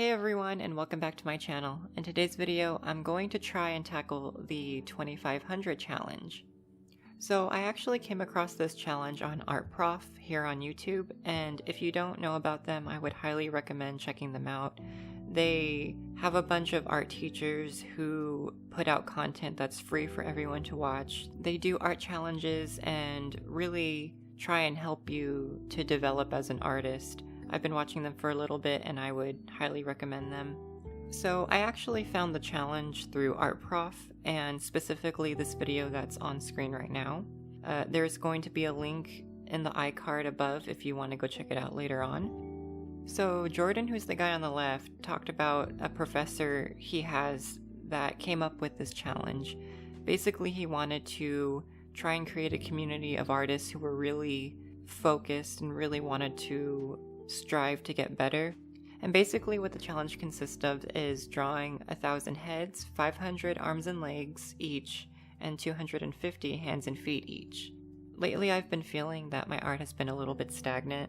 Hey everyone, and welcome back to my channel. In today's video, I'm going to try and tackle the 2500 challenge. So I actually came across this challenge on Art Prof here on YouTube, and if you don't know about them, I would highly recommend checking them out. They have a bunch of art teachers who put out content that's free for everyone to watch. They do art challenges and really try and help you to develop as an artist. I've been watching them for a little bit and I would highly recommend them. So I actually found the challenge through Art Prof and specifically this video that's on screen right now. There's going to be a link in the iCard above if you want to go check it out later on. So Jordan, who's the guy on the left, talked about a professor he has that came up with this challenge. Basically, he wanted to try and create a community of artists who were really focused and really wanted to strive to get better. And basically what the challenge consists of is drawing 1,000 heads, 500 arms and legs each, and 250 hands and feet each. Lately I've been feeling that my art has been a little bit stagnant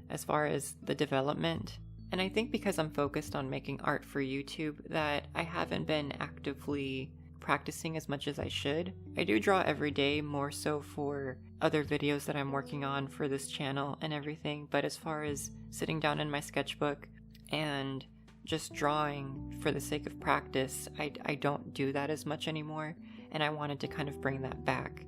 as far as the development, and I think because I'm focused on making art for YouTube that I haven't been actively practicing as much as I should. I do draw every day, more so for other videos that I'm working on for this channel and everything, but as far as sitting down in my sketchbook and just drawing for the sake of practice, I don't do that as much anymore, and I wanted to kind of bring that back.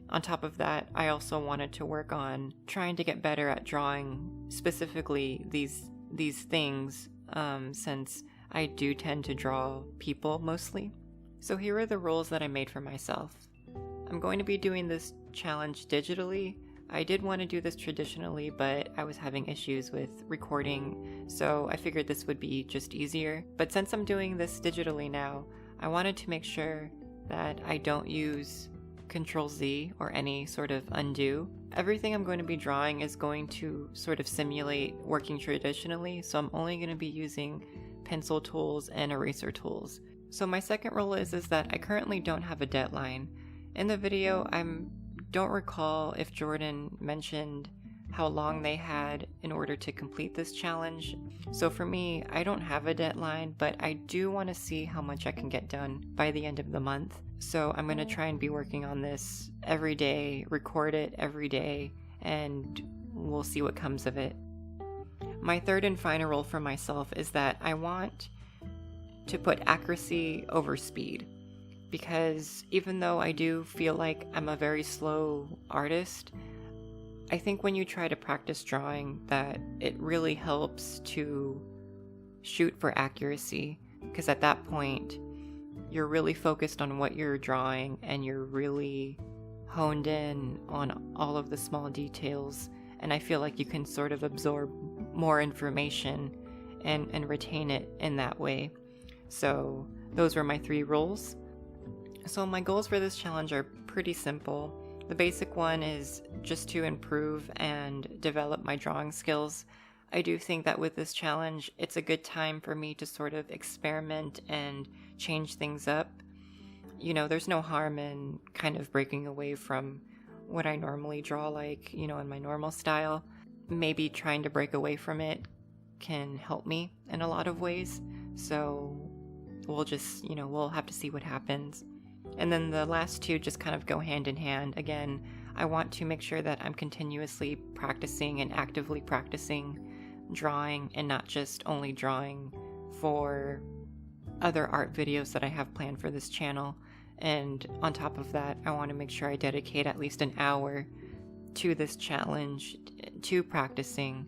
On top of that, I also wanted to work on trying to get better at drawing specifically these things, since I do tend to draw people mostly. So here are the rules that I made for myself. I'm going to be doing this challenge digitally. I did want to do this traditionally, but I was having issues with recording, so I figured this would be just easier. But since I'm doing this digitally now, I wanted to make sure that I don't use Control-Z or any sort of undo. Everything I'm going to be drawing is going to sort of simulate working traditionally, so I'm only going to be using pencil tools and eraser tools. So my second rule is that I currently don't have a deadline. In the video, I don't recall if Jordan mentioned how long they had in order to complete this challenge. So for me, I don't have a deadline, but I do want to see how much I can get done by the end of the month. So I'm going to try and be working on this every day, record it every day, and we'll see what comes of it. My third and final rule for myself is that I want to put accuracy over speed, because even though I do feel like I'm a very slow artist, I think when you try to practice drawing that it really helps to shoot for accuracy, because at that point you're really focused on what you're drawing and you're really honed in on all of the small details, and I feel like you can sort of absorb more information and retain it in that way. So those were my 3 rules. So my goals for this challenge are pretty simple. The basic one is just to improve and develop my drawing skills. I do think that with this challenge, it's a good time for me to sort of experiment and change things up. You know, there's no harm in kind of breaking away from what I normally draw like, you know, in my normal style. Maybe trying to break away from it can help me in a lot of ways. So we'll just, we'll have to see what happens. And then the last 2 just kind of go hand in hand. Again, I want to make sure that I'm continuously practicing and actively practicing drawing and not just only drawing for other art videos that I have planned for this channel. And on top of that, I want to make sure I dedicate at least an hour to this challenge, to practicing.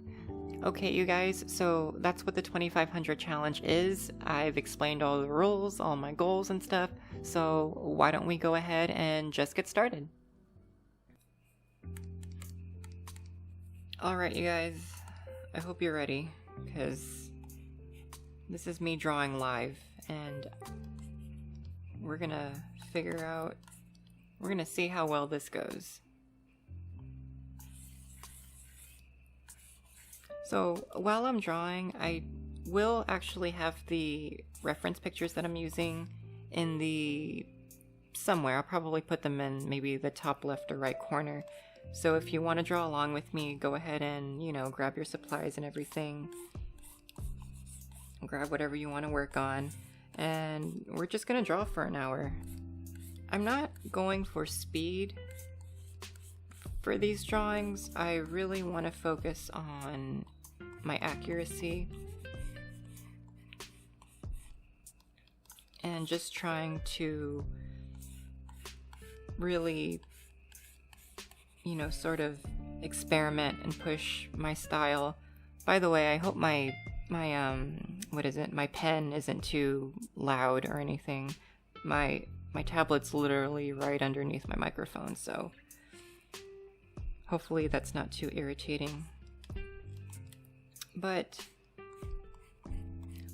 Okay, you guys, so that's what the 2500 challenge is. I've explained all the rules, all my goals and stuff, so why don't we go ahead and just get started? Alright, you guys, I hope you're ready, because this is me drawing live, and we're gonna see how well this goes. So while I'm drawing, I will actually have the reference pictures that I'm using in the somewhere. I'll probably put them in maybe the top left or right corner. So if you want to draw along with me, go ahead and, grab your supplies and everything. grab whatever you want to work on, and we're just gonna draw for an hour. I'm not going for speed for these drawings. I really want to focus on my accuracy and just trying to really, you know, sort of experiment and push my style. By the way, I hope my pen isn't too loud or anything. My tablet's literally right underneath my microphone, so hopefully that's not too irritating. But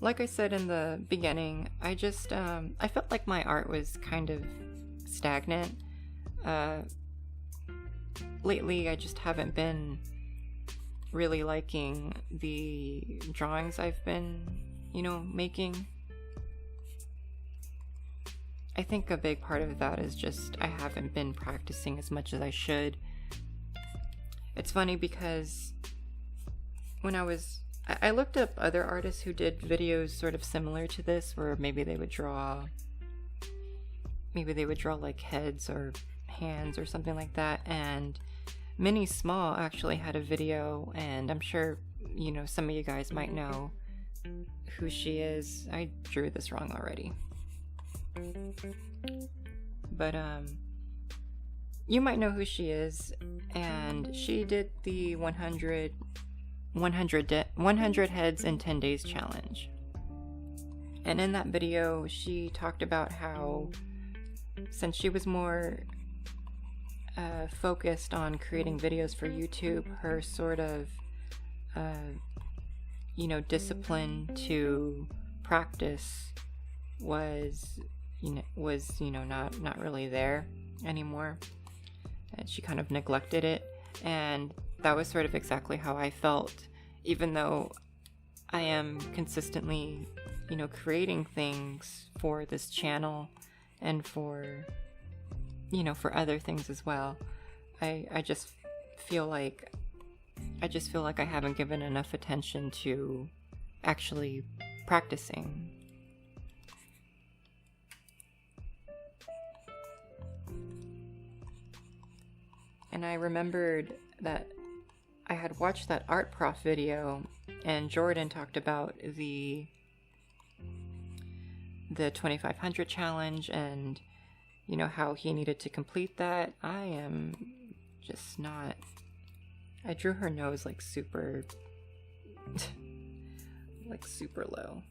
like I said in the beginning, I just I felt like my art was kind of stagnant. Lately I just haven't been really liking the drawings I've been, you know, making. I think a big part of that is just I haven't been practicing as much as I should. It's funny because when I looked up other artists who did videos sort of similar to this, where maybe they would draw like heads or hands or something like that, and Minnie Small actually had a video, and I'm sure, you know, some of you guys might know who she is. I drew this wrong already. But you might know who she is, and she did the 100 heads in 10 days challenge. And in that video she talked about how, since she was more focused on creating videos for YouTube, her sort of you know, discipline to practice was not really there anymore, and she kind of neglected it. And that was sort of exactly how I felt, even though I am consistently, you know, creating things for this channel and for, you know, for other things as well. I just feel like I haven't given enough attention to actually practicing. And I remembered that I had watched that art prof video, and Jordan talked about the 2500 challenge, and you know how he needed to complete that. I am just not. I drew her nose like super low.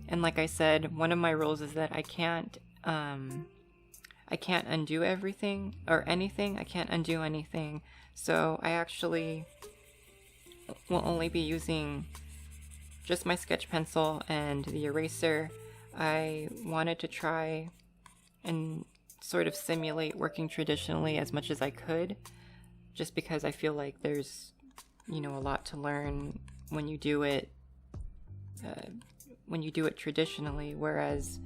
And like I said, one of my rules is that I can't undo everything or anything. I can't undo anything. So I actually will only be using just my sketch pencil and the eraser. I wanted to try and sort of simulate working traditionally as much as I could, just because I feel like there's, you know, a lot to learn when you do it traditionally, whereas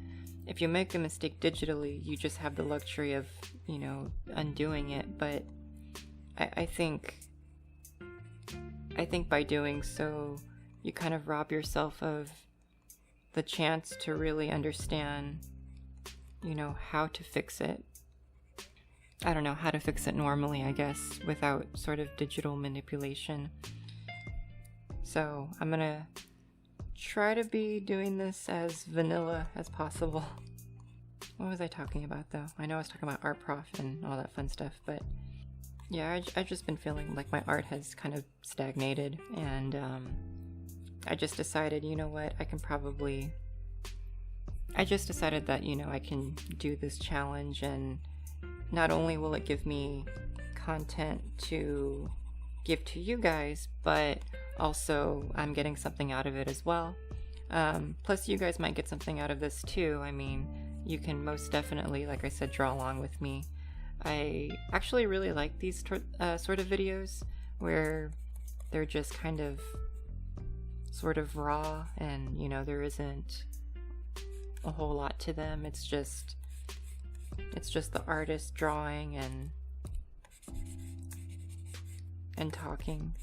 if you make a mistake digitally, you just have the luxury of, you know, undoing it. But I think by doing so, you kind of rob yourself of the chance to really understand, you know, how to fix it. I don't know, how to fix it normally, I guess, without sort of digital manipulation. So I'm gonna try to be doing this as vanilla as possible. What was I talking about though? I know I was talking about art prof and all that fun stuff, but yeah, I've just been feeling like my art has kind of stagnated, and I just decided, you know what, I just decided that, you know, I can do this challenge, and not only will it give me content to give to you guys, but also I'm getting something out of it as well. Plus you guys might get something out of this too. I mean, you can most definitely, like I said, draw along with me. I actually really like these sort of videos where they're just kind of sort of raw, and you know, there isn't a whole lot to them. It's just the artist drawing and talking.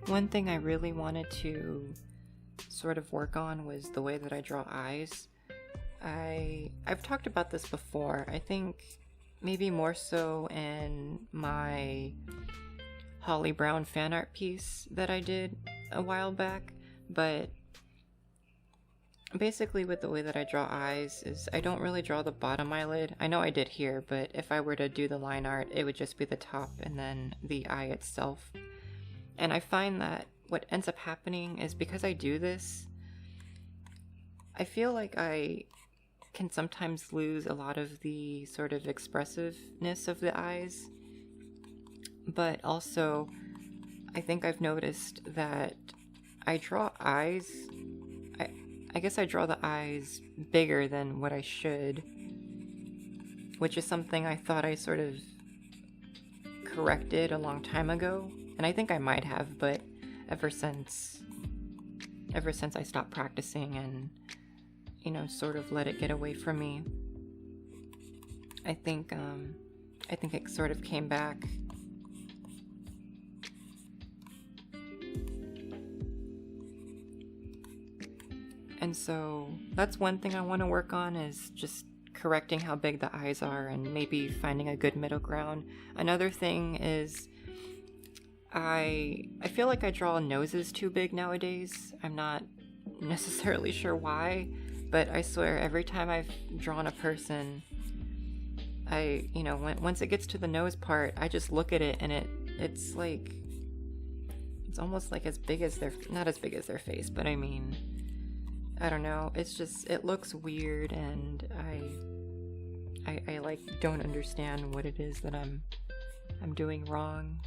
One thing I really wanted to sort of work on was the way that I draw eyes. I've talked about this before. I think maybe more so in my Holly Brown fan art piece that I did a while back, but basically with the way that I draw eyes is I don't really draw the bottom eyelid. I know I did here, but if I were to do the line art, it would just be the top and then the eye itself. And I find that what ends up happening is because I do this, I feel like I can sometimes lose a lot of the sort of expressiveness of the eyes. But also, I think I've noticed that I draw eyes, I guess I draw the eyes bigger than what I should, which is something I thought I sort of corrected a long time ago. And I think I might have, but ever since I stopped practicing and, you know, sort of let it get away from me, I think it sort of came back. And so that's one thing I want to work on, is just correcting how big the eyes are and maybe finding a good middle ground. Another thing is I feel like I draw noses too big nowadays. I'm not necessarily sure why, but I swear every time I've drawn a person, once it gets to the nose part, I just look at it and it's like, it's almost like as big as not as big as their face, but I mean, I don't know, it's just, it looks weird, and I like don't understand what it is that I'm doing wrong.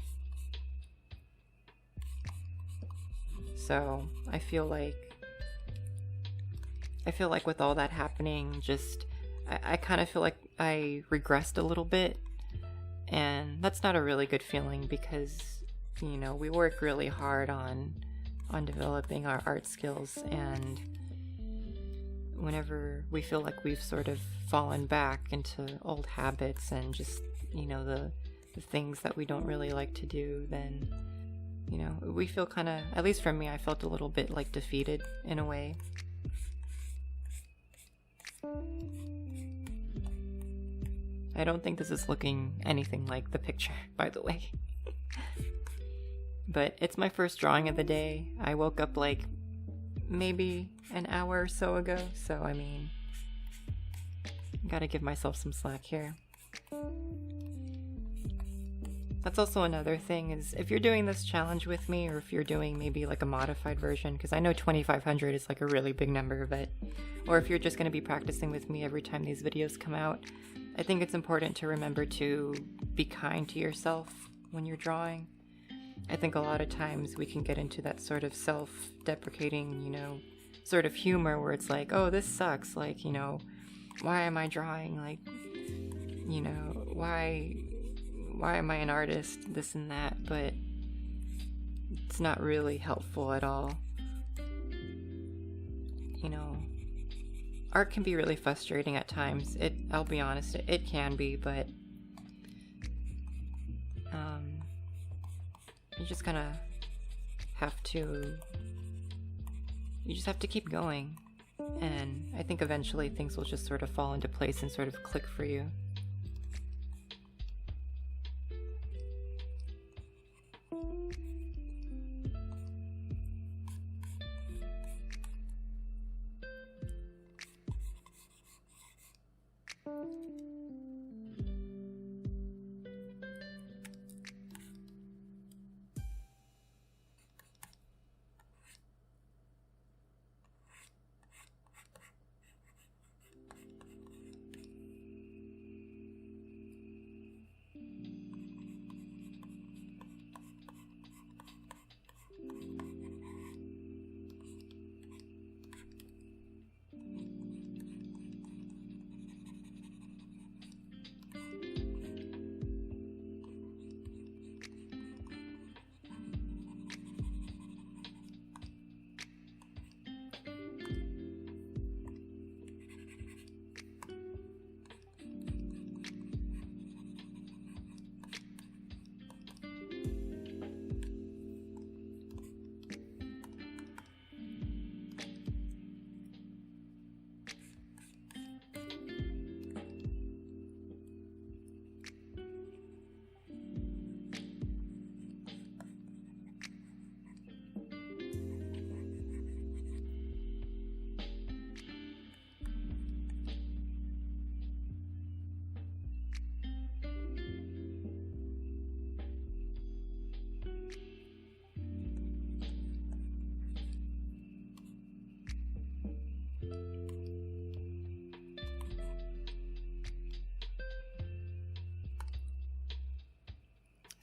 So I feel like with all that happening, just I kind of feel like I regressed a little bit, and that's not a really good feeling, because, you know, we work really hard on developing our art skills, and whenever we feel like we've sort of fallen back into old habits and just, you know, the things that we don't really like to do, then, you know, we feel kind of, at least for me, I felt a little bit like defeated in a way. I don't think this is looking anything like the picture, by the way. But it's my first drawing of the day. I woke up like maybe an hour or so ago, so I mean, gotta give myself some slack here. That's also another thing, is if you're doing this challenge with me, or if you're doing maybe like a modified version, because I know 2500 is like a really big number, but, or if you're just going to be practicing with me every time these videos come out, I think it's important to remember to be kind to yourself when you're drawing. I think a lot of times we can get into that sort of self-deprecating, you know, sort of humor where it's like, oh, this sucks, like, you know, why am I drawing, like, you know, why am I an artist, this and that, but it's not really helpful at all. You know, art can be really frustrating at times. I'll be honest, it can be, but you just kind of have to, keep going, and I think eventually things will just sort of fall into place and sort of click for you.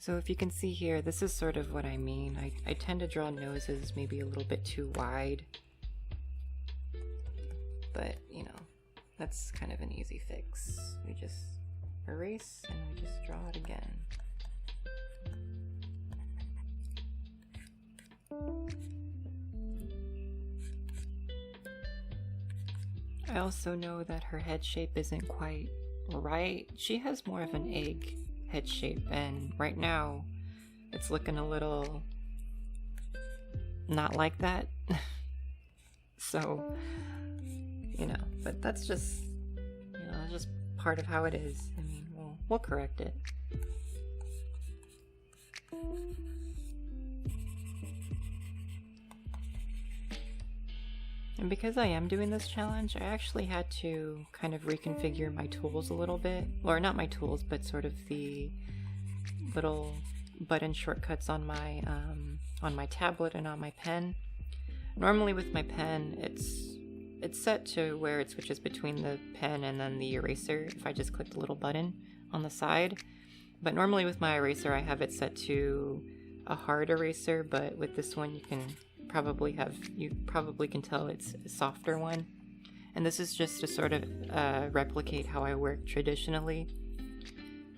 So if you can see here, this is sort of what I mean. I tend to draw noses maybe a little bit too wide. But, you know, that's kind of an easy fix. We just erase and we just draw it again. I also know that her head shape isn't quite right. She has more of an egg head shape, and right now it's looking a little not like that. So, you know, but that's just, you know, just part of how it is. I mean, we'll correct it. And because I am doing this challenge, I actually had to kind of reconfigure my tools a little bit. Or not my tools, but sort of the little button shortcuts on my tablet and on my pen. Normally with my pen, it's set to where it switches between the pen and then the eraser if I just click the little button on the side. But normally with my eraser, I have it set to a hard eraser, but with this one you probably can tell it's a softer one. And this is just to sort of replicate how I work traditionally,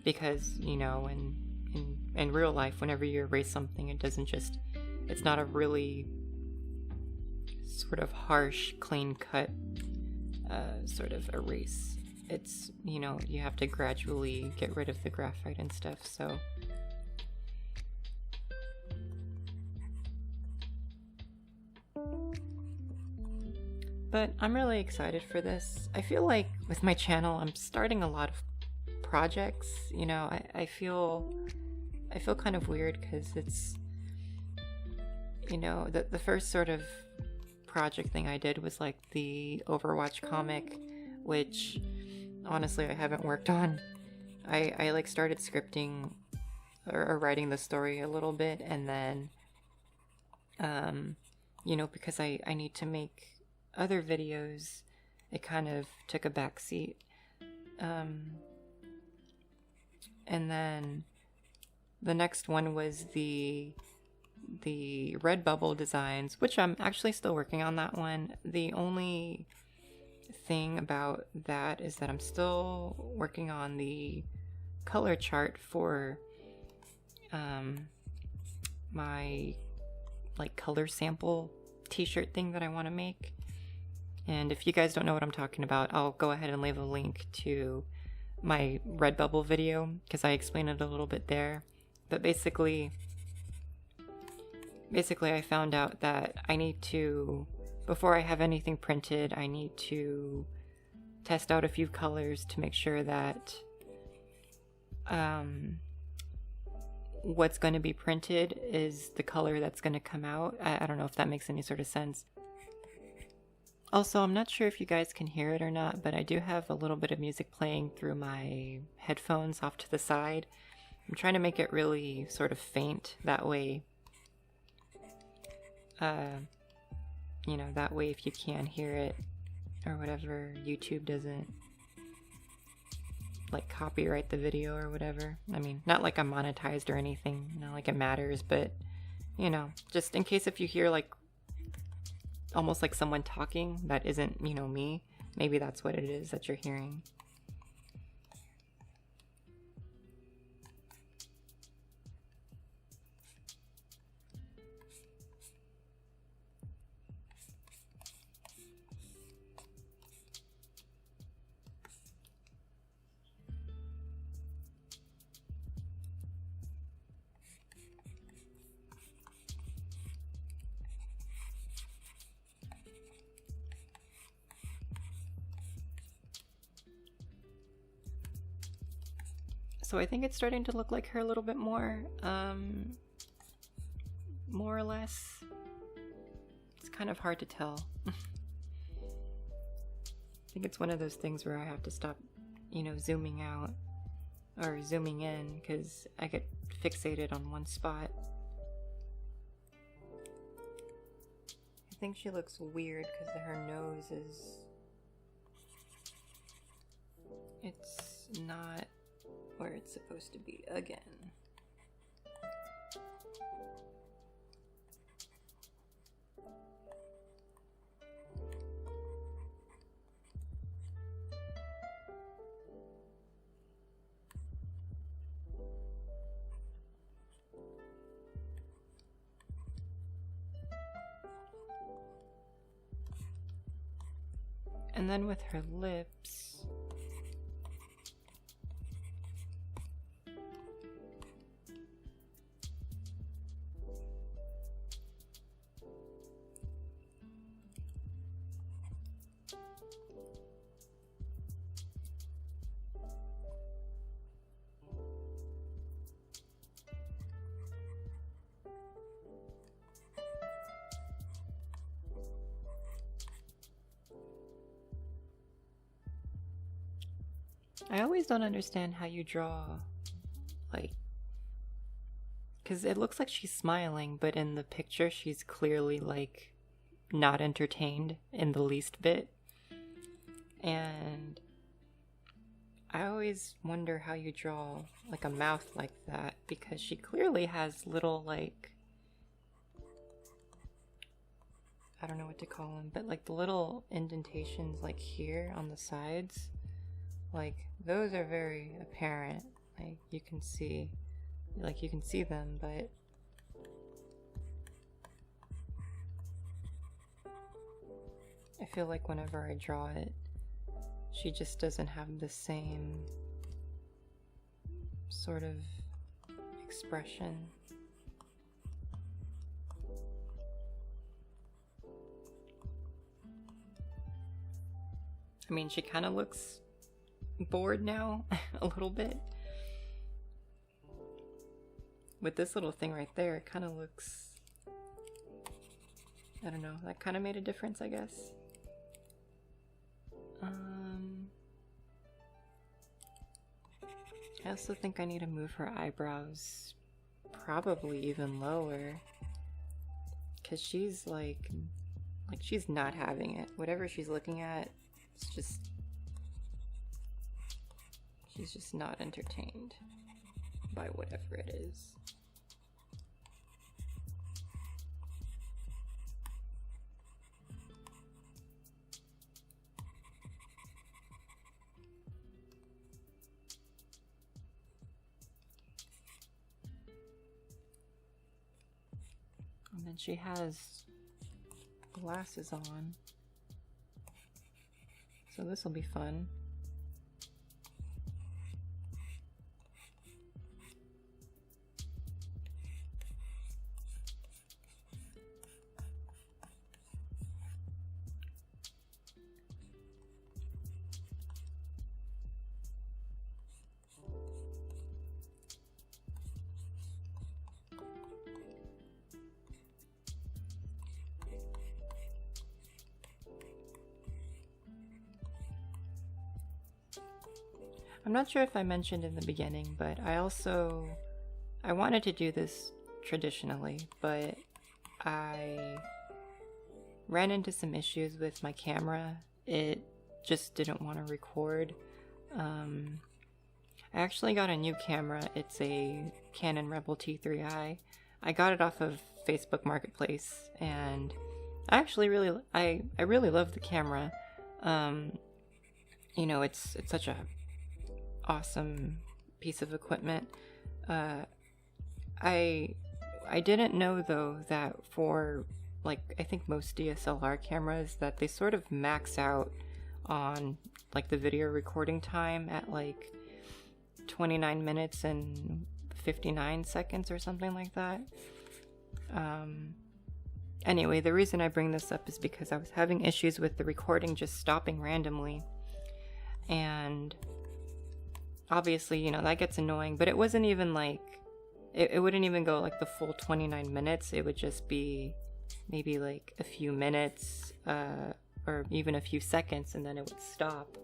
because, you know, in real life, whenever you erase something, it's not a really sort of harsh, clean cut sort of erase. It's, you know, you have to gradually get rid of the graphite and stuff, so. But I'm really excited for this. I feel like with my channel, I'm starting a lot of projects. You know, I feel kind of weird because it's, you know, the first sort of project thing I did was like the Overwatch comic, which honestly I haven't worked on. I like started scripting or writing the story a little bit, and then you know, because I need to make other videos, it kind of took a back seat. And then the next one was the Redbubble designs, which I'm actually still working on that one. The only thing about that is that I'm still working on the color chart for my like color sample t-shirt thing that I want to make. And if you guys don't know what I'm talking about, I'll go ahead and leave a link to my Redbubble video because I explain it a little bit there. But basically I found out that I need to, before I have anything printed, I need to test out a few colors to make sure that what's going to be printed is the color that's going to come out. I don't know if that makes any sort of sense. Also, I'm not sure if you guys can hear it or not, but I do have a little bit of music playing through my headphones off to the side. I'm trying to make it really sort of faint, that way, you know, that way if you can hear it or whatever, YouTube doesn't like copyright the video or whatever. I mean, not like I'm monetized or anything, not like it matters, but, you know, just in case if you hear like almost like someone talking that isn't, you know, me, maybe that's what it is that you're hearing. So I think it's starting to look like her a little bit more, more or less. It's kind of hard to tell. I think it's one of those things where I have to stop, you know, zooming out or zooming in because I get fixated on one spot. I think she looks weird because her nose is, it's not where it's supposed to be again. And then with her lips, I always don't understand how you draw, like, because it looks like she's smiling, but in the picture she's clearly, like, not entertained in the least bit. And I always wonder how you draw, like, a mouth like that, because she clearly has little, like, I don't know what to call them, but, like, the little indentations, like, here on the sides. Like, those are very apparent. Like, you can see them, but I feel like whenever I draw it, she just doesn't have the same sort of expression. I mean, she kind of looks bored now a little bit. With this little thing right there, it kind of looks, I don't know, that kind of made a difference, I guess. I also think I need to move her eyebrows probably even lower, because she's like she's not having it. Whatever she's looking at, it's just, she's just not entertained by whatever it is. And then she has glasses on, so this will be fun. I'm not sure if I mentioned in the beginning, but I wanted to do this traditionally, but I ran into some issues with my camera. It just didn't want to record. I actually got a new camera. It's a Canon Rebel T3i. I got it off of Facebook Marketplace, and I really love the camera. You know, it's such a awesome piece of equipment. I didn't know though that for, like, I think most DSLR cameras, that they sort of max out on like the video recording time at like 29 minutes and 59 seconds or something like that. Anyway, the reason I bring this up is because I was having issues with the recording just stopping randomly, and obviously, you know, that gets annoying, but it wasn't even like, it wouldn't even go like the full 29 minutes. It would just be maybe like a few minutes, or even a few seconds, and then it would stop.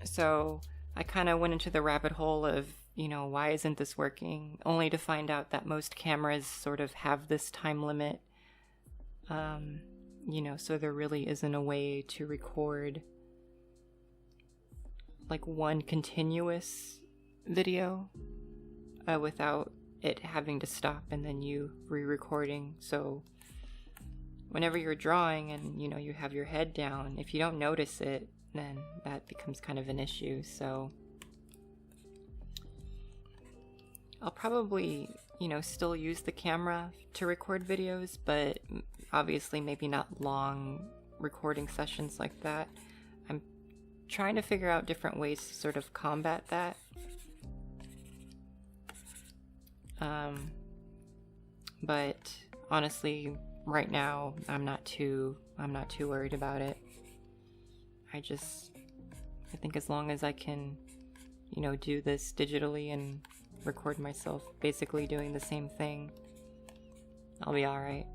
So I kind of went into the rabbit hole of, you know, why isn't this working? Only to find out that most cameras sort of have this time limit. You know, so there really isn't a way to record like one continuous video without it having to stop and then you re-recording. So whenever you're drawing and you have your head down, if you don't notice it, then that becomes kind of an issue. So I'll probably still use the camera to record videos, but obviously maybe not long recording sessions like that. I'm trying to figure out different ways to sort of combat that. But honestly, right now, I'm not too worried about it. I think as long as I can, do this digitally and record myself basically doing the same thing, I'll be alright.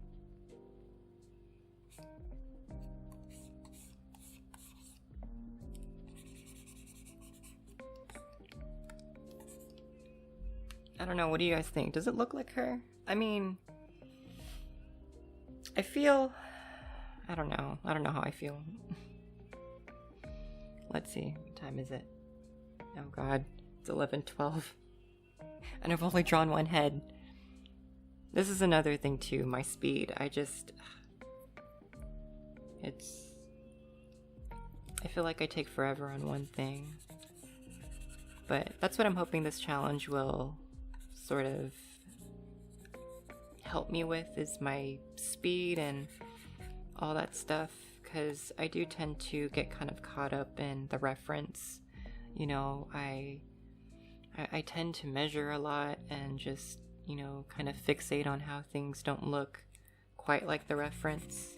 I don't know, what do you guys think? Does it look like her? I mean, I don't know how I feel. Let's see, what time is it? Oh god, it's 11:12. And I've only drawn one head. This is another thing too, my speed. I feel like I take forever on one thing. But that's what I'm hoping this challenge will sort of help me with, is my speed and all that stuff, because I do tend to get kind of caught up in the reference. I tend to measure a lot and just, kind of fixate on how things don't look quite like the reference.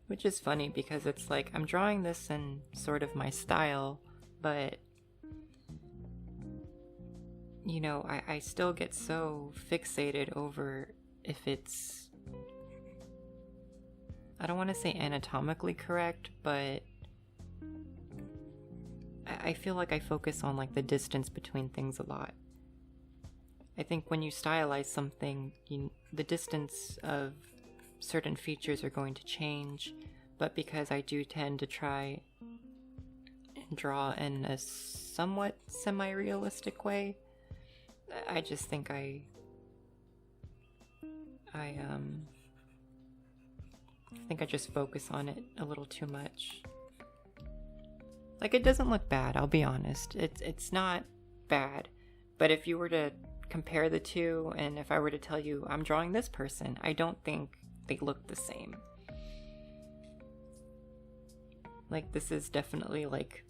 Which is funny because it's like I'm drawing this in sort of my style, but I still get so fixated over if it's, I don't want to say anatomically correct, but I feel like I focus on like the distance between things a lot. I think when you stylize something, the distance of certain features are going to change, but because I do tend to try and draw in a somewhat semi-realistic way, I just think I think I just focus on it a little too much. Like, it doesn't look bad, I'll be honest. It's not bad, but if you were to compare the two, and if I were to tell you I'm drawing this person, I don't think they look the same. Like, this is definitely like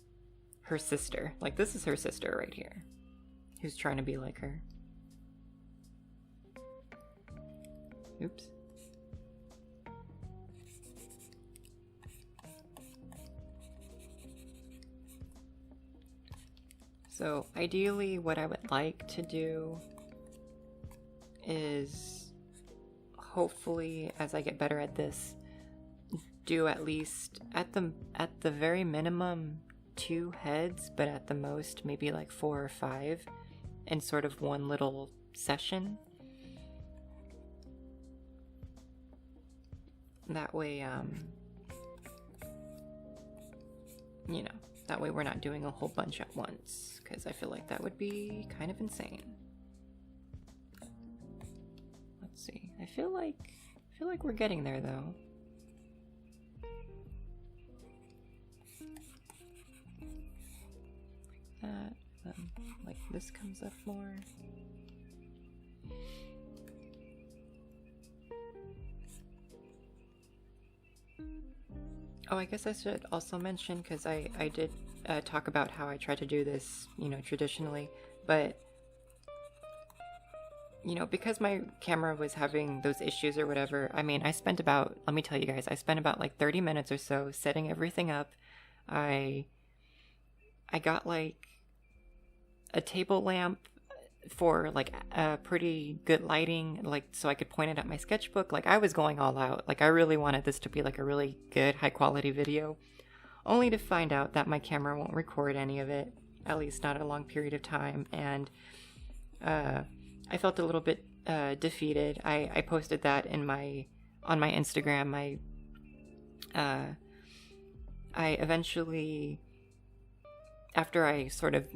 her sister. Like, this is her sister right here, who's trying to be like her. Oops. So ideally what I would like to do is, hopefully as I get better at this, do at least at the very minimum 2 heads, but at the most maybe like 4 or 5 in sort of one little session. That way, that way we're not doing a whole bunch at once, because I feel like that would be kind of insane. Let's see. I feel like we're getting there though. Like that, like this comes up more. Oh, I guess I should also mention, because I did talk about how I try to do this, traditionally, but, because my camera was having those issues or whatever, I mean, let me tell you guys, I spent about like 30 minutes or so setting everything up. I got like a table lamp for like a pretty good lighting, like so I could point it at my sketchbook. Like, I was going all out. Like, I really wanted this to be like a really good high quality video, only to find out that my camera won't record any of it, at least not a long period of time. And I felt a little bit defeated. I posted that on my Instagram. I eventually, after I sort of,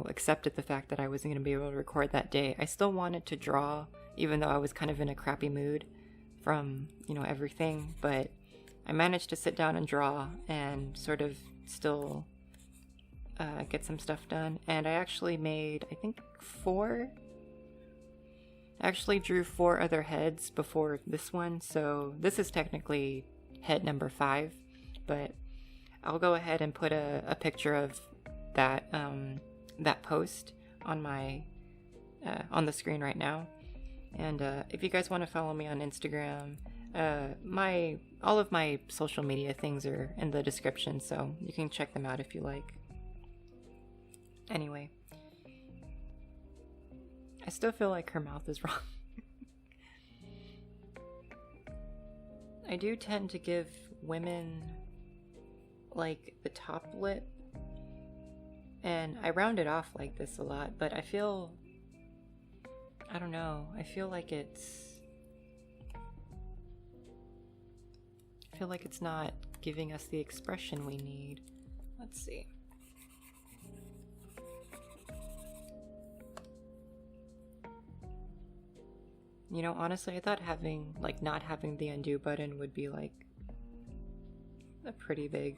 accepted the fact that I wasn't going to be able to record that day, I still wanted to draw, even though I was kind of in a crappy mood from, everything. But I managed to sit down and draw and sort of still get some stuff done. And I actually made, I think, I actually drew 4 other heads before this one, so this is technically head number 5, but I'll go ahead and put a picture of that that post on my on the screen right now. And if you guys want to follow me on Instagram, all of my social media things are in the description, so you can check them out if you like. Anyway, I still feel like her mouth is wrong. I do tend to give women like the top lip, and I round it off like this a lot, but I feel like it's not giving us the expression we need. Let's see. Honestly, I thought not having the undo button would be like a pretty big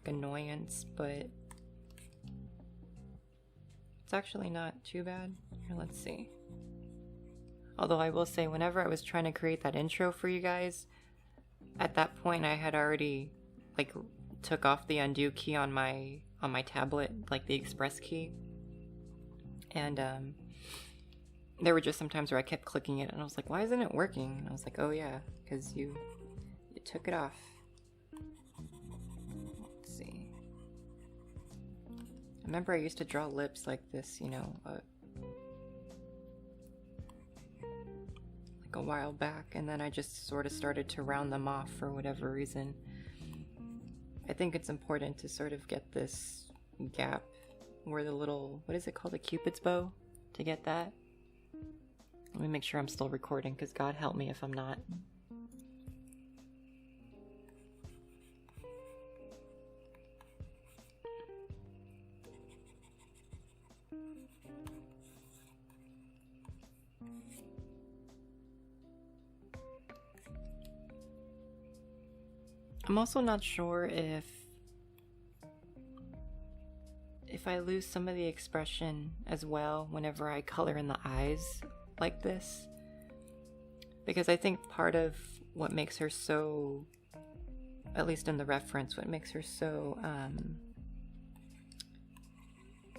annoyance, but it's actually not too bad. Here, let's see. Although I will say, whenever I was trying to create that intro for you guys, at that point I had already took off the undo key on my tablet, like the express key, and there were just some times where I kept clicking it and I was like, why isn't it working? And I was like, oh yeah, because you took it off. Let's see. I remember I used to draw lips like this, like a while back, and then I just sort of started to round them off for whatever reason. I think it's important to sort of get this gap where the little, what is it called, a Cupid's bow, to get that. Let me make sure I'm still recording, because God help me if I'm not. I'm also not sure if I lose some of the expression as well whenever I color in the eyes like this, because I think part of what makes her so, at least in the reference, what makes her so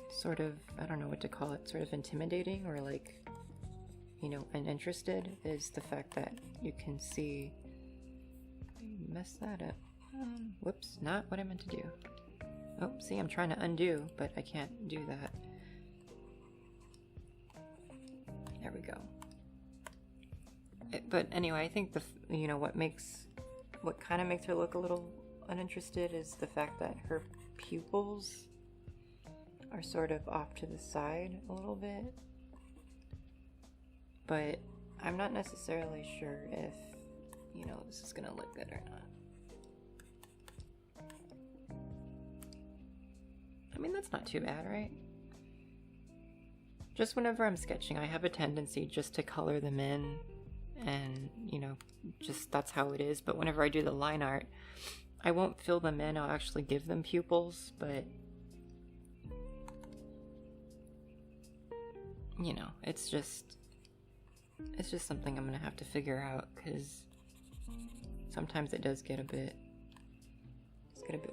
sort of, I don't know what to call it, sort of intimidating or uninterested, is the fact that you can see. Mess that up. Whoops, not what I meant to do. Oh, see, I'm trying to undo, but I can't do that. There we go. But anyway, I think what kind of makes her look a little uninterested is the fact that her pupils are sort of off to the side a little bit. But I'm not necessarily sure if, this is gonna look good or not. I mean, that's not too bad, right? Just whenever I'm sketching, I have a tendency just to color them in, and, just that's how it is. But whenever I do the line art, I won't fill them in, I'll actually give them pupils, but, it's just something I'm gonna have to figure out, because sometimes it does get a bit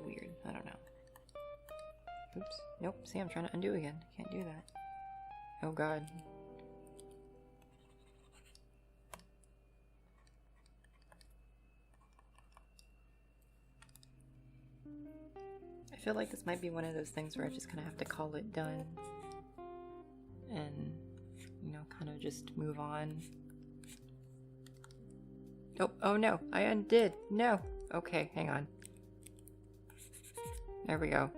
weird. I don't know. Oops. Nope. See, I'm trying to undo again. Can't do that. Oh god. I feel like this might be one of those things where I just kind of have to call it done and, kind of just move on. Oh no, I undid. No. Okay, hang on. There we go.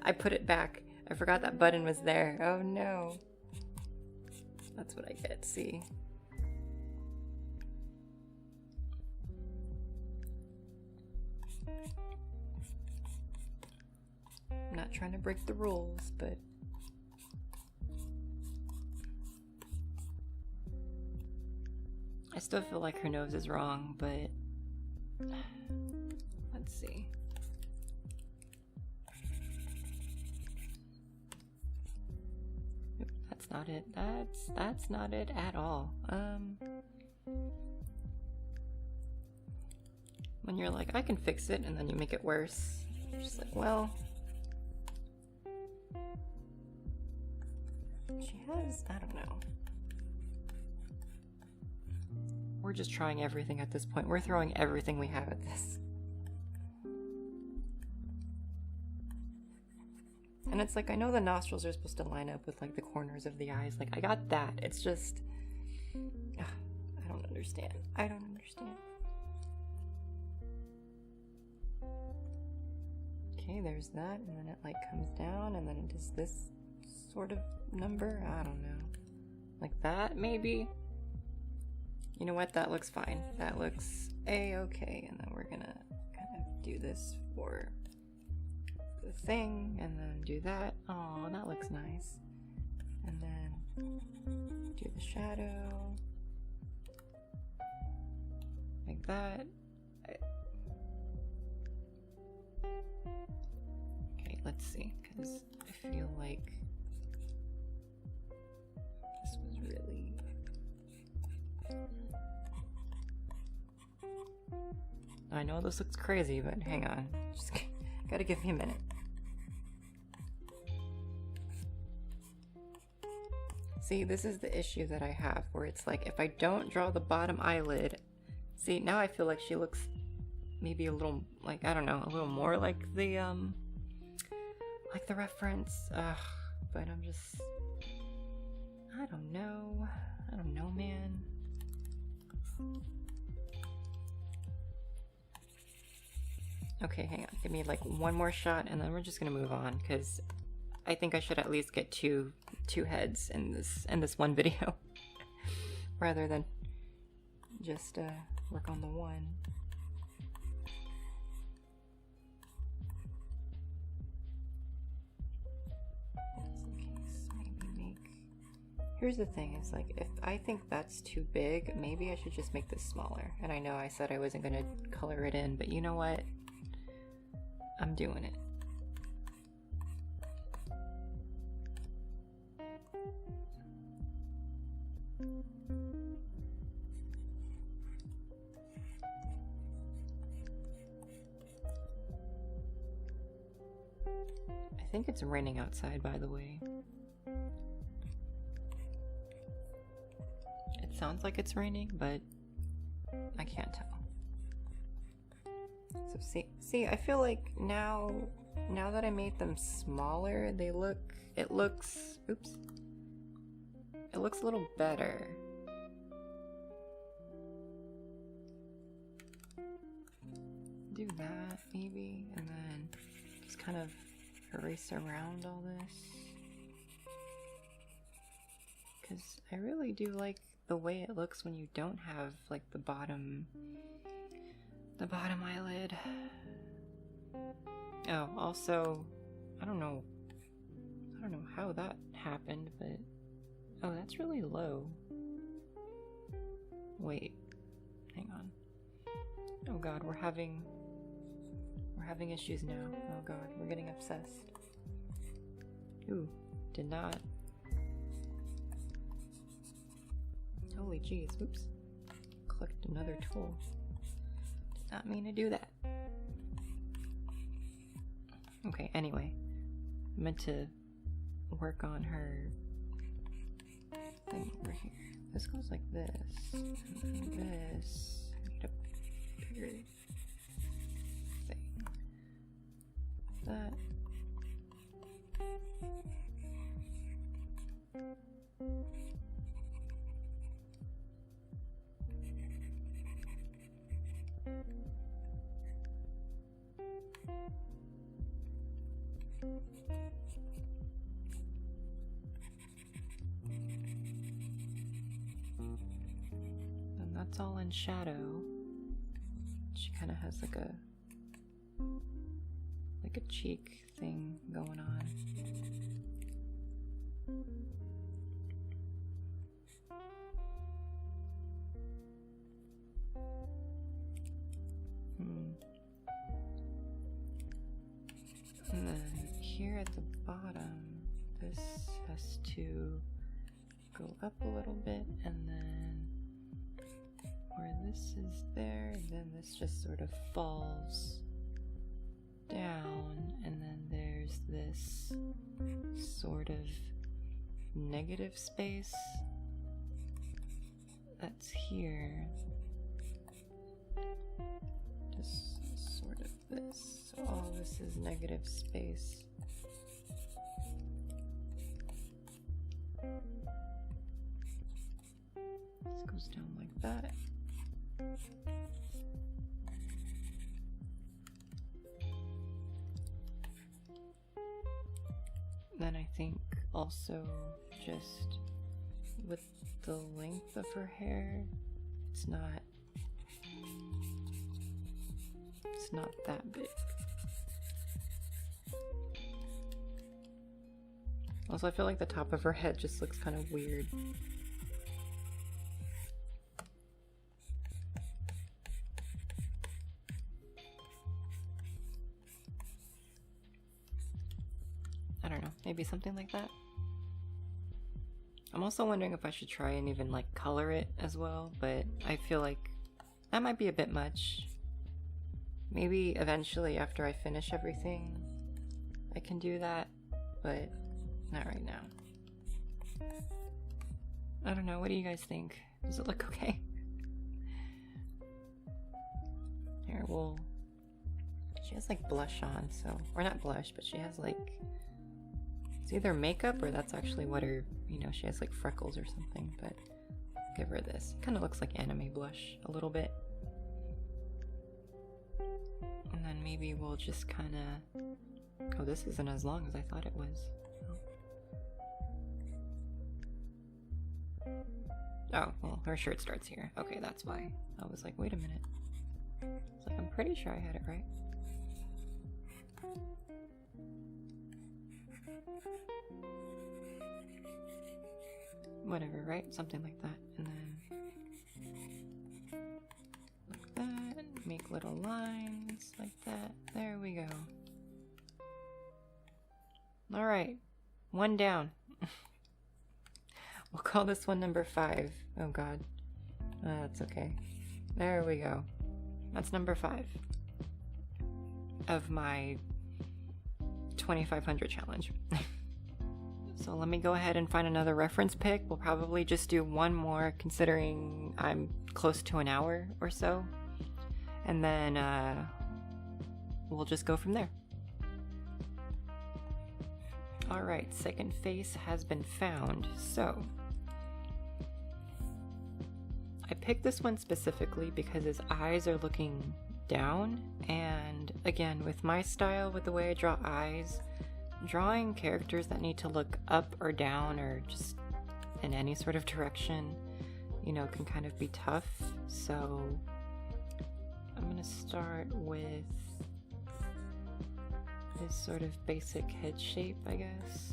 I put it back. I forgot that button was there. Oh no. That's what I get, see? I'm not trying to break the rules, but I still feel like her nose is wrong, but let's see. Nope, that's not it. That's not it at all. When you're like, I can fix it, and then you make it worse. You're just like, well, she has, I don't know. We're just trying everything at this point. We're throwing everything we have at this. And it's like, I know the nostrils are supposed to line up with like the corners of the eyes. Like, I got that. It's just, I don't understand. I don't understand. Okay, there's that. And then it like comes down and then it does this sort of number. I don't know. Like that, maybe? You know what? That looks fine. That looks a-okay. And then we're gonna kind of do this for the thing, and then do that. Oh, that looks nice. And then do the shadow. Like that. Okay, let's see, because I feel like this was really... I know this looks crazy, but hang on. Just gotta give me a minute. See, this is the issue that I have, where it's like, if I don't draw the bottom eyelid... See, now I feel like she looks maybe a little, like, I don't know, a little more like the reference. But I'm just... I don't know. I don't know, man. Okay, hang on. Give me like one more shot and then we're just gonna move on, because I think I should at least get two heads in this one video rather than just work on the one. Here's the thing, is like, if I think that's too big, maybe I should just make this smaller. And I know I said I wasn't gonna color it in, but you know what? I'm doing it. I think it's raining outside, by the way. It sounds like it's raining, but I can't tell. So see, I feel like now that I made them smaller, it looks a little better. Do that maybe, and then just kind of erase around all this. Because I really do like the way it looks when you don't have like the bottom eyelid. Oh, also, I don't know how that happened, but oh, that's really low. Wait, hang on. Oh god, we're having issues now. Oh god, we're getting obsessed. Ooh, did not. Holy jeez, oops. Clicked another tool. Did not mean to do that. Okay, anyway. I meant to work on her thing over here. This goes like this. And this. I need a bigger thing. That. that's all in shadow. She kind of has like a cheek thing going on. And then here at the bottom, this has to go up a little bit, and then where this is there, then this just sort of falls down, and then there's this sort of negative space that's here. Just sort of this. So all this is negative space. This goes down like that. Then I think also just with the length of her hair, it's not that big. Also, I feel like the top of her head just looks kind of weird. I don't know, maybe something like that. I'm also wondering if I should try and even like color it as well, but I feel like that might be a bit much. Maybe eventually after I finish everything I can do that, but not right now. I don't know, what do you guys think? Does it look okay? Here, well, she has like blush on, so, or not blush, but she has like, it's either makeup or that's actually what her, you know, she has like freckles or something, but give her this. It kind of looks like anime blush a little bit. And then maybe we'll just kind of, oh, this isn't as long as I thought it was. Oh, well, her shirt starts here. Okay, that's why. I was like, wait a minute. It's like, I'm pretty sure I had it right. Whatever, right? Something like that. And then like that. Make little lines like that. There we go. Alright. One down. We'll call this one number 5. Oh god. That's okay. There we go. That's number 5 of my 2500 challenge. So let me go ahead and find another reference pic. We'll probably just do one more considering I'm close to an hour or so. And then we'll just go from there. Alright, second face has been found. So I picked this one specifically because his eyes are looking down, and again, with my style, with the way I draw eyes, drawing characters that need to look up or down or just in any sort of direction, you know, can kind of be tough. So I'm gonna start with this sort of basic head shape, I guess.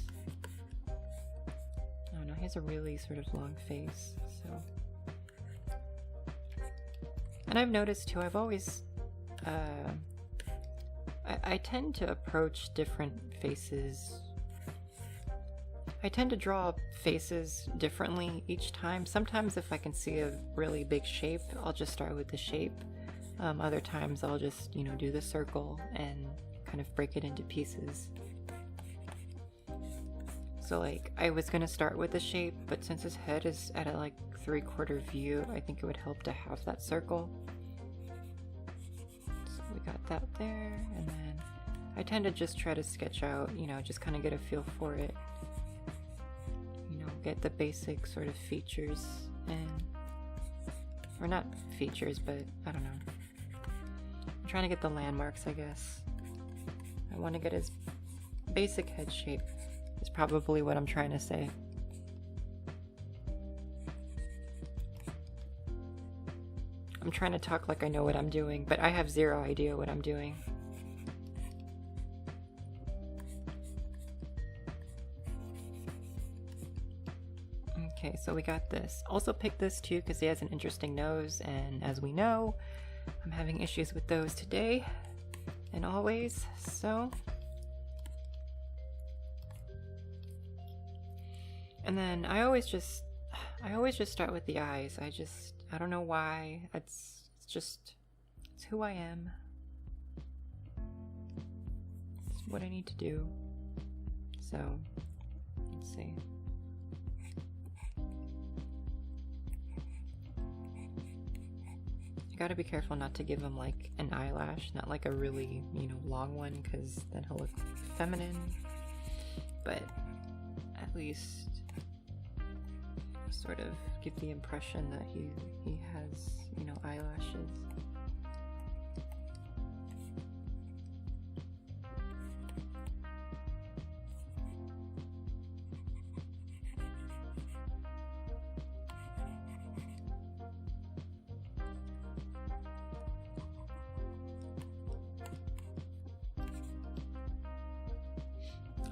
I don't know, he has a really sort of long face, so. And I've noticed too, I've always, I tend to approach different faces. I tend to draw faces differently each time. Sometimes if I can see a really big shape, I'll just start with the shape. Other times I'll just, you know, do the circle and kind of break it into pieces. So like, I was gonna start with the shape, but since his head is at a like 3/4 view, I think it would help to have that circle. So we got that there, and then I tend to just try to sketch out, you know, just kind of get a feel for it. You know, get the basic sort of features and, or not features, but I don't know. I'm trying to get the landmarks, I guess. I want to get his basic head shape, is probably what I'm trying to say. I'm trying to talk like I know what I'm doing, but I have zero idea what I'm doing. Okay, so we got this. Also picked this too because he has an interesting nose, and as we know, I'm having issues with those today and always, so. And then I always just start with the eyes. I don't know why. It's who I am. It's what I need to do. So, let's see. You gotta be careful not to give him like an eyelash, not like a really, long one, because then he'll look feminine. But at least sort of give the impression that he has, eyelashes.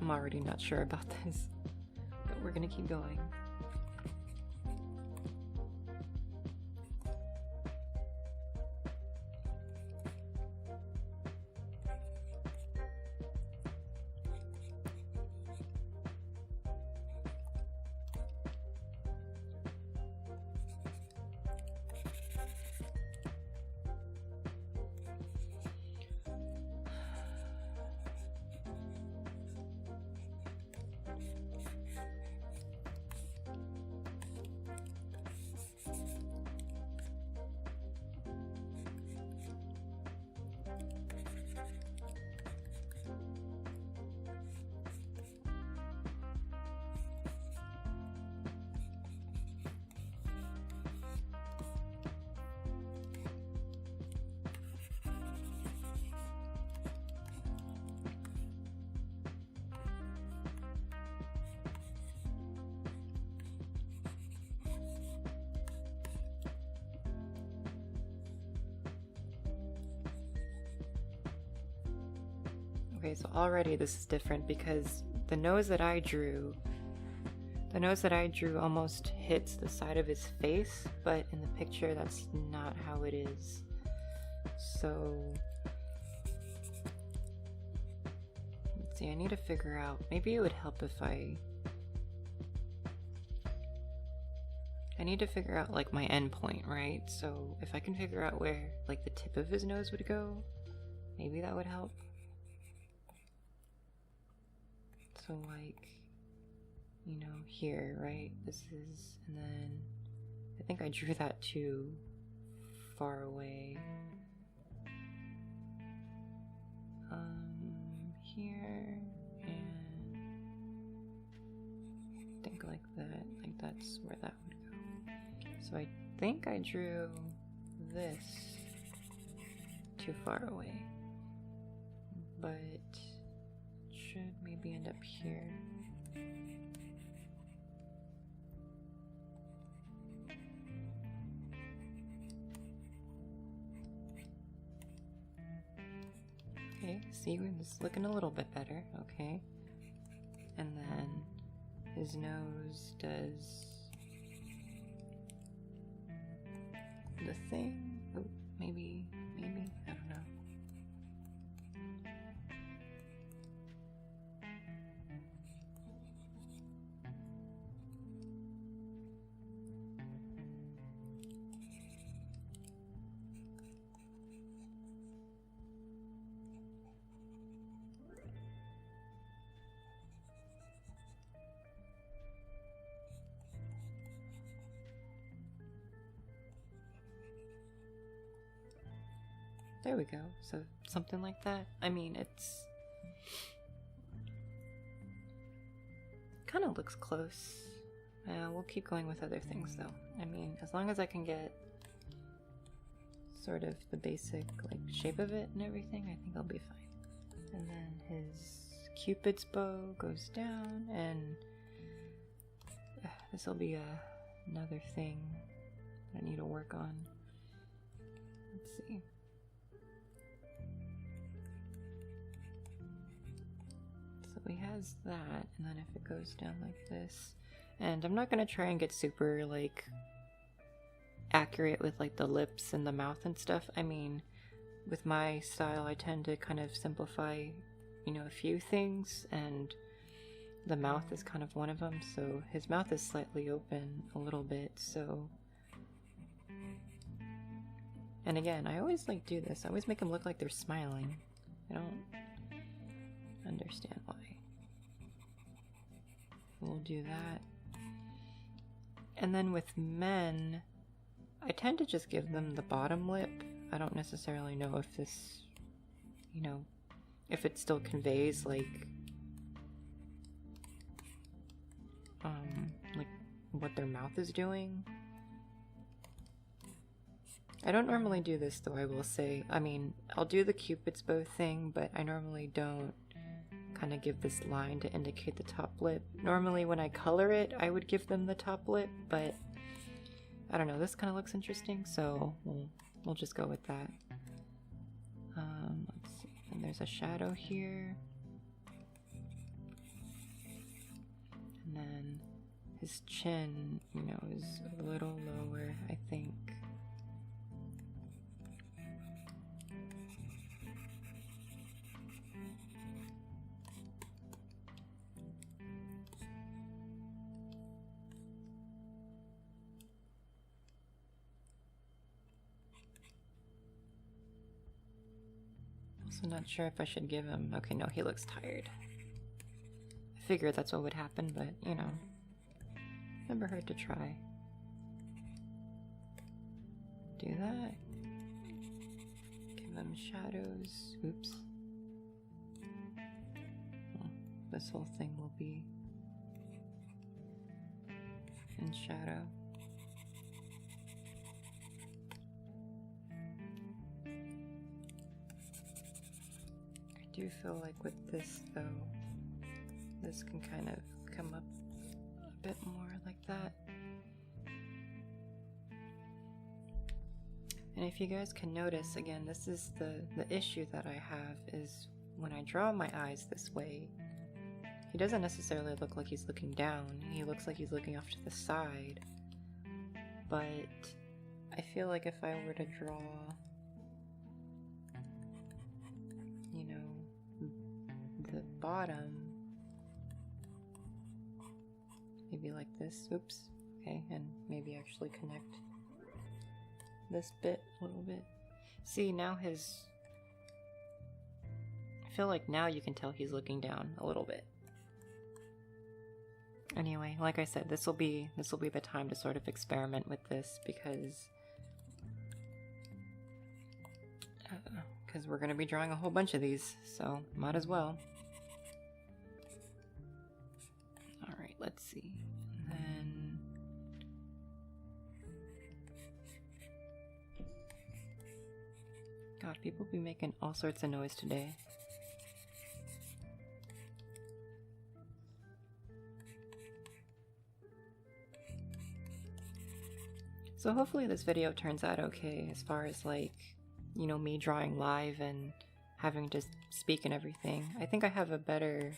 I'm already not sure about this, but we're gonna keep going. Okay, so already this is different because the nose that I drew almost hits the side of his face, but in the picture that's not how it is. So, let's see, I need to figure out, maybe it would help if I need to figure out like my end point, right? So if I can figure out where like the tip of his nose would go, maybe that would help. So like, here, right? This is, and then I think I drew that too far away. Here, and I think like that, like that's where that would go. So I think I drew this too far away, but should maybe end up here. Okay, see, it's looking a little bit better, okay. And then his nose does the thing. Oh, maybe, I don't know. There we go. So something like that. I mean, it's kind of looks close. We'll keep going with other things though. I mean, as long as I can get sort of the basic like shape of it and everything, I think I'll be fine. And then his Cupid's bow goes down, and this will be another thing that I need to work on. see. So he has that, and then if it goes down like this, and I'm not gonna try and get super like accurate with like the lips and the mouth and stuff. I mean, with my style, I tend to kind of simplify, you know, a few things, and the mouth is kind of one of them. So his mouth is slightly open a little bit, so. And again, I always like do this. I always make them look like they're smiling. I don't understand why. We'll do that. And then with men, I tend to just give them the bottom lip. I don't necessarily know if this, you know, if it still conveys like what their mouth is doing. I don't normally do this though, I will say. I mean, I'll do the Cupid's bow thing, but I normally don't kind of give this line to indicate the top lip. Normally when I color it, I would give them the top lip, but I don't know, this kind of looks interesting, so we'll just go with that. Let's see, and there's a shadow here. And then his chin, you know, is a little lower, I think. Also not sure if I should give him... Okay, no, he looks tired. I figured that's what would happen, but, you know, never hurt to try. Do that. Give him shadows. Oops. Well, this whole thing will be in shadow. I do feel like with this though, this can kind of come up a bit more like that. And if you guys can notice, again, this is the issue that I have, is when I draw my eyes this way, he doesn't necessarily look like he's looking down, he looks like he's looking off to the side. But I feel like if I were to draw, you know, the bottom, maybe like this, oops, okay, and maybe actually connect this bit a little bit. See, now his, I feel like now you can tell he's looking down a little bit. Anyway, like I said, this will be the time to sort of experiment with this, because we're going to be drawing a whole bunch of these, so might as well. Alright, let's see. And then God, people be making all sorts of noise today. So hopefully this video turns out okay as far as like, you know, me drawing live and having to speak and everything. I think I have a better...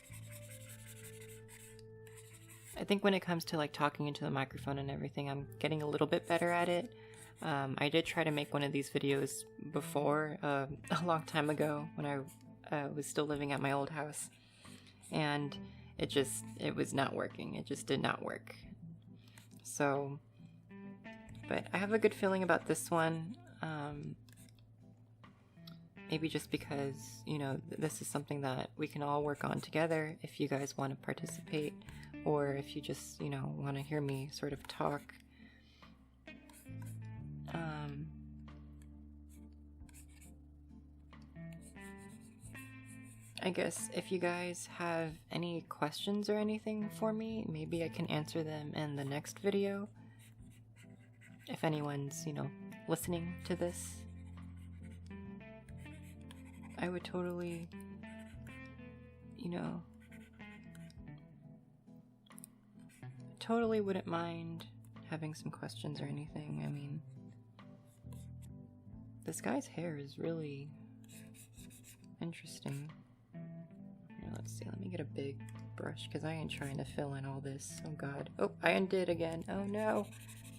I think when it comes to like talking into the microphone and everything, I'm getting a little bit better at it. I did try to make one of these videos before, a long time ago when I was still living at my old house. And it was not working. It just did not work. So... But I have a good feeling about this one, maybe just because, you know, this is something that we can all work on together if you guys want to participate, or if you just, you know, want to hear me sort of talk. I guess if you guys have any questions or anything for me, maybe I can answer them in the next video. If anyone's, you know, listening to this, I would totally, you know, totally wouldn't mind having some questions or anything. I mean, This guy's hair is really interesting. Here, let's see, let me get a big brush because I ain't trying to fill in all this. Oh god. Oh, I undid again. Oh no.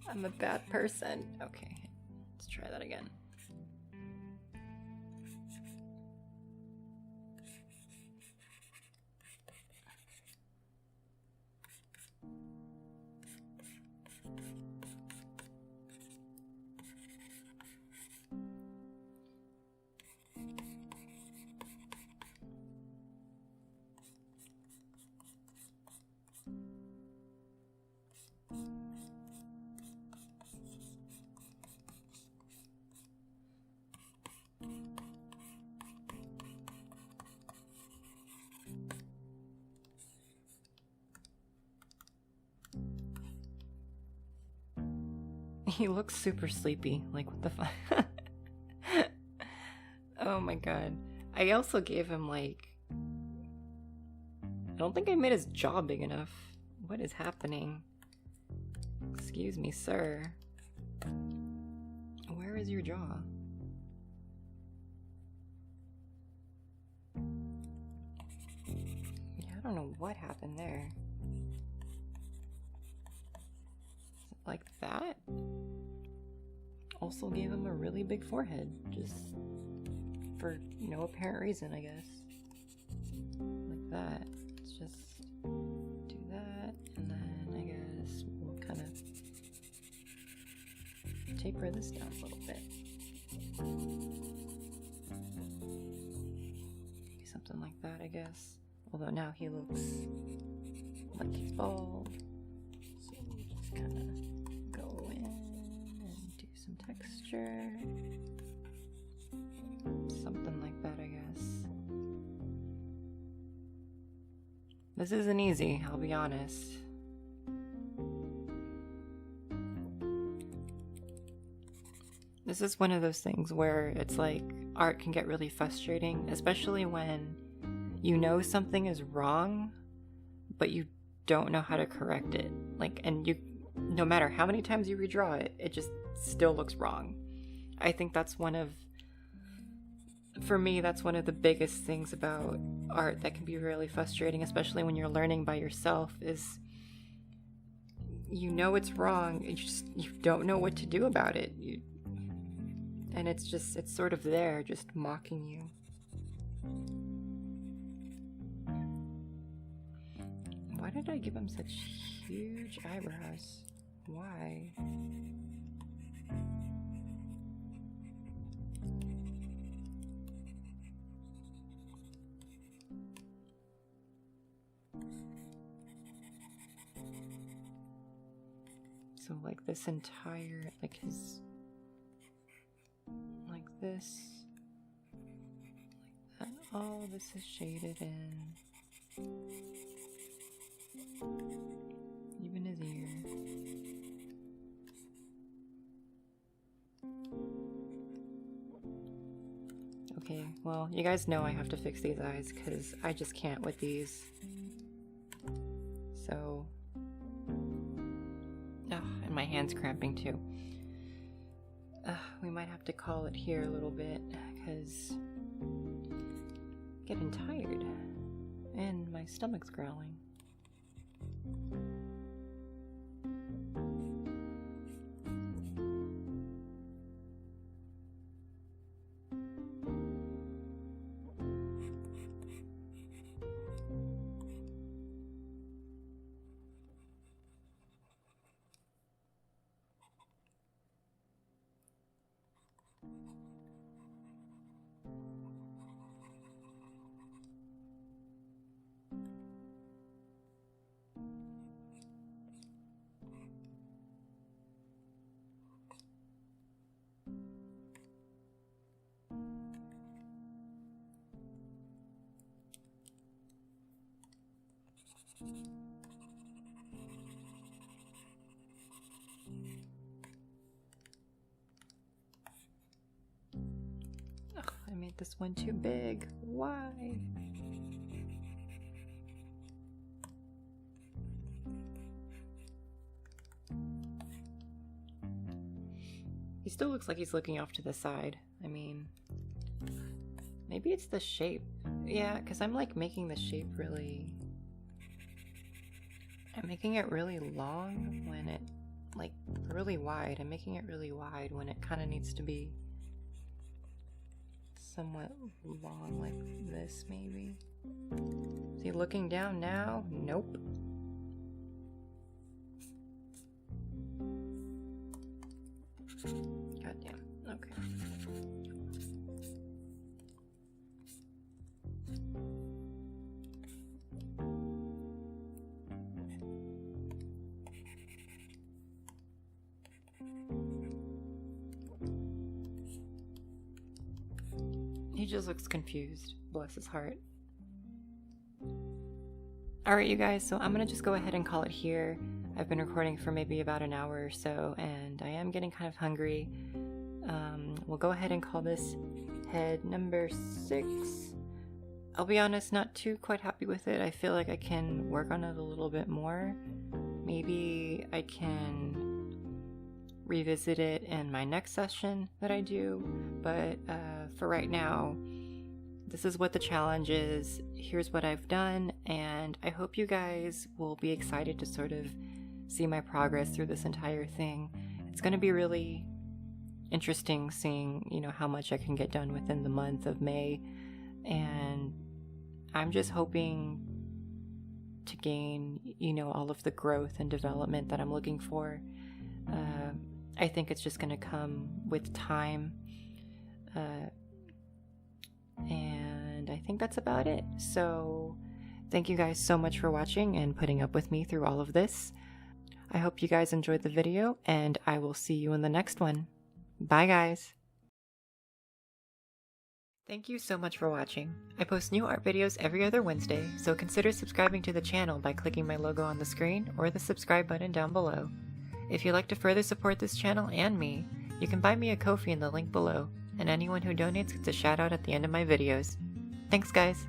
I'm a bad person. Okay, let's try that again. He looks super sleepy. Like, what the fuck? Oh my god. I also gave him, like... I don't think I made his jaw big enough. What is happening? Excuse me, sir. Where is your jaw? Yeah, I don't know what happened there. Like that? Also gave him a really big forehead, just for no apparent reason, I guess. Like that. Let's just do that, and then I guess we'll kind of taper this down a little bit. Maybe something like that, I guess. Although now he looks like he's bald. So we'll just kind of go in and do some texture. Something like that, I guess. This isn't easy, I'll be honest. This is one of those things where it's like art can get really frustrating, especially when you know something is wrong, but you don't know how to correct it. Like, and you, no matter how many times you redraw it, it just still looks wrong. I think that's one of, for me, that's one of the biggest things about art that can be really frustrating, especially when you're learning by yourself, is you know it's wrong, you don't know what to do about it. And it's sort of there, just mocking you. Why did I give him such huge eyebrows? Why? So like this entire, like his, like this, like that, all this is shaded in. Even his ear. Okay, well, you guys know I have to fix these eyes because I just can't with these. So, and my hand's cramping too. We might have to call it here a little bit because I'm getting tired and my stomach's growling. Ugh, I made this one too big. Why? He still looks like he's looking off to the side. I mean, maybe it's the shape. Yeah, because I'm like making the shape really... I'm making it really long when it, like, really wide. I'm making it really wide when it kind of needs to be somewhat long, like this maybe. Is he looking down now? Nope. Goddamn. Okay. He just looks confused. Bless his heart. Alright, you guys, so I'm gonna just go ahead and call it here. I've been recording for maybe about an hour or so, and I am getting kind of hungry. We'll go ahead and call this head number 6. I'll be honest, not too quite happy with it. I feel like I can work on it a little bit more. Maybe I can revisit it in my next session that I do, but for right now, this is what the challenge is. Here's what I've done, and I hope you guys will be excited to sort of see my progress through this entire thing. It's going to be really interesting seeing, you know, how much I can get done within the month of May, and I'm just hoping to gain, you know, all of the growth and development that I'm looking for. I think it's just going to come with time, and I think that's about it. So thank you guys so much for watching and putting up with me through all of this. I hope you guys enjoyed the video, and I will see you in the next one. Bye guys! Thank you so much for watching. I post new art videos every other Wednesday, so consider subscribing to the channel by clicking my logo on the screen or the subscribe button down below. If you'd like to further support this channel and me, you can buy me a Ko-fi in the link below, and anyone who donates gets a shout out at the end of my videos. Thanks guys!